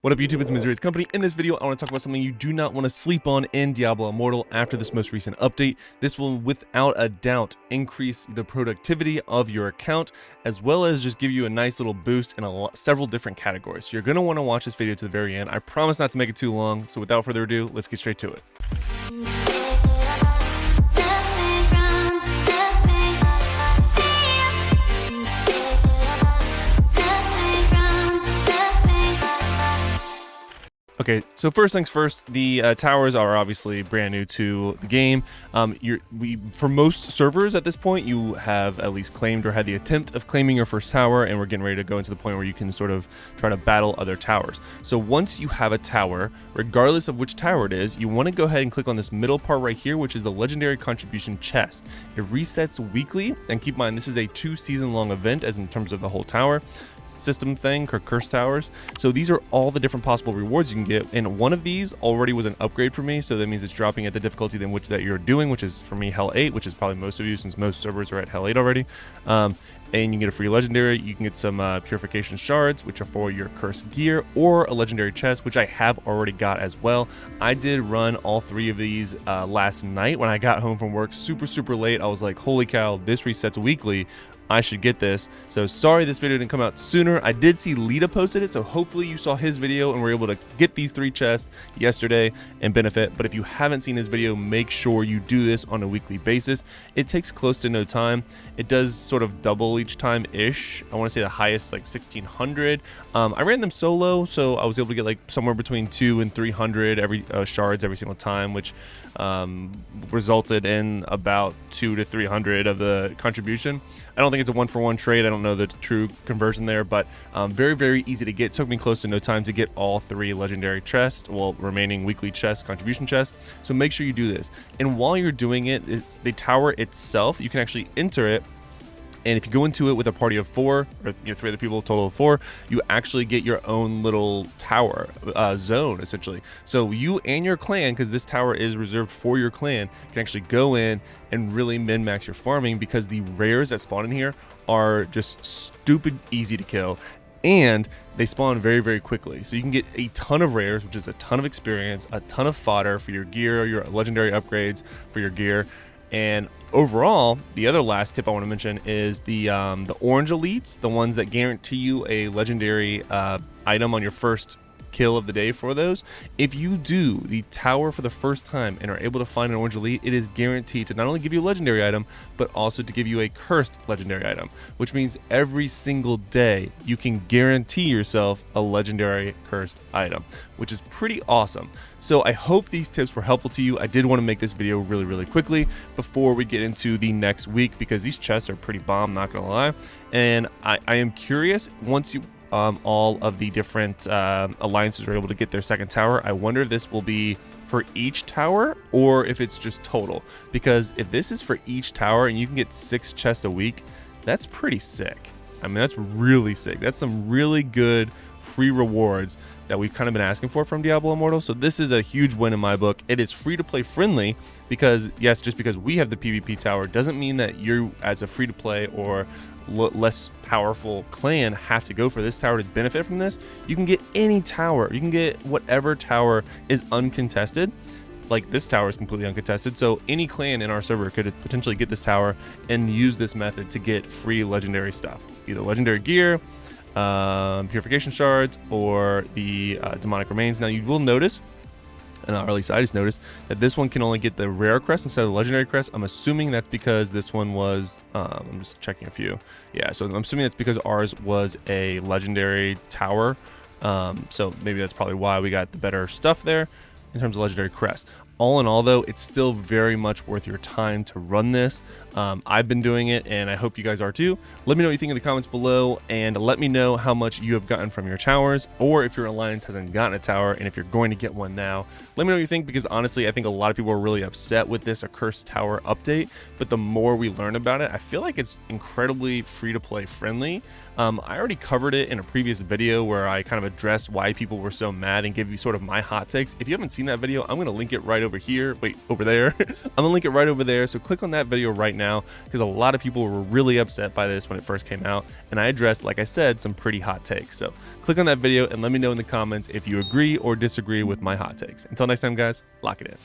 What up YouTube, it's Missouri's Company. In this video, I want to talk about something you do not want to sleep on in Diablo Immortal after this most recent update. This will without a doubt increase the productivity of your account, as well as just give you a nice little boost in several different categories. So you're going to want to watch this video to the very end. I promise not to make it too long, so without further ado, let's get straight to it. Okay, so first things first, the towers are obviously brand new to the game. For most servers at this point, you have at least claimed or had the attempt of claiming your first tower, and we're getting ready to go into the point where you can sort of try to battle other towers. So once you have a tower, regardless of which tower it is, you want to go ahead and click on this middle part right here, which is the legendary contribution chest. It resets weekly, and keep in mind this is a 2-season long event as in terms of the whole tower system thing, or curse towers. So these are all the different possible rewards you can get, and one of these already was an upgrade for me, so that means it's dropping at the difficulty in which that you're doing, which is for me Hell 8, which is probably most of you since most servers are at Hell 8 already. And you can get a free legendary. You can get some purification shards, which are for your cursed gear, or a legendary chest, which I have already got as well. I did run all 3 of these last night when I got home from work super late. I was like, holy cow, this resets weekly, I should get this. So sorry this video didn't come out sooner. I did see Lita posted it, so hopefully you saw his video and were able to get these 3 chests yesterday and benefit. But if you haven't seen his video, make sure you do this on a weekly basis. It takes close to no time. It does sort of double each time ish. I want to say the highest like 1600. I ran them solo, so I was able to get like somewhere between 200 and 300 shards every single time, which resulted in about 200 to 300 of the contribution. I don't think it's a 1-for-1 trade. I don't know the true conversion there, but very easy to get. It took me close to no time to get all 3 legendary chests, well, remaining weekly chests, contribution chests. So make sure you do this. And while you're doing it, the tower itself, you can actually enter it. And if you go into it with a party of 4, or 3 other people, a total of 4, you actually get your own little tower zone, essentially. So you and your clan, because this tower is reserved for your clan, can actually go in and really min-max your farming, because the rares that spawn in here are just stupid easy to kill. And they spawn very quickly, so you can get a ton of rares, which is a ton of experience, a ton of fodder for your gear, your legendary upgrades for your gear. And overall, the other last tip I want to mention is the orange elites, the ones that guarantee you a legendary item on your first kill of the day for those. If you do the tower for the first time and are able to find an orange elite, it is guaranteed to not only give you a legendary item, but also to give you a cursed legendary item, which means every single day you can guarantee yourself a legendary cursed item, which is pretty awesome. So I hope these tips were helpful to you. I did want to make this video really quickly before we get into the next week, because these chests are pretty bomb, not gonna lie. And I am curious, once you all of the different alliances are able to get their second tower, I wonder if this will be for each tower or if it's just total, because if this is for each tower and you can get 6 chests a week, that's pretty sick. I mean, that's really sick. That's some really good free rewards that we've kind of been asking for from Diablo Immortal. So this is a huge win in my book. It is free to play friendly, because yes, just because we have the PvP tower doesn't mean that you as a free to play or less powerful clan have to go for this tower to benefit from this. You can get any tower. You can get whatever tower is uncontested. Like this tower is completely uncontested, so any clan in our server could potentially get this tower and use this method to get free legendary stuff, either legendary gear, purification shards, or the demonic remains. Now you will notice, or at least I just noticed, that this one can only get the rare crest instead of the legendary crest. I'm assuming that's because this one was I'm just checking a few. Yeah, so I'm assuming that's because ours was a legendary tower, so maybe that's probably why we got the better stuff there in terms of legendary crest. All in all, though, it's still very much worth your time to run this. I've been doing it, and I hope you guys are too. Let me know what you think in the comments below, and let me know how much you have gotten from your towers, or if your alliance hasn't gotten a tower, and if you're going to get one now. Let me know what you think, because honestly, I think a lot of people are really upset with this Accursed Tower update, but the more we learn about it, I feel like it's incredibly free-to-play friendly. I already covered it in a previous video where I kind of addressed why people were so mad and give you sort of my hot takes. If you haven't seen that video, I'm going to link it right over over here. Wait, over there. I'm gonna link it right over there. So click on that video right now, because a lot of people were really upset by this when it first came out, and I addressed, like I said, some pretty hot takes. So click on that video and let me know in the comments if you agree or disagree with my hot takes. Until next time, guys, lock it in.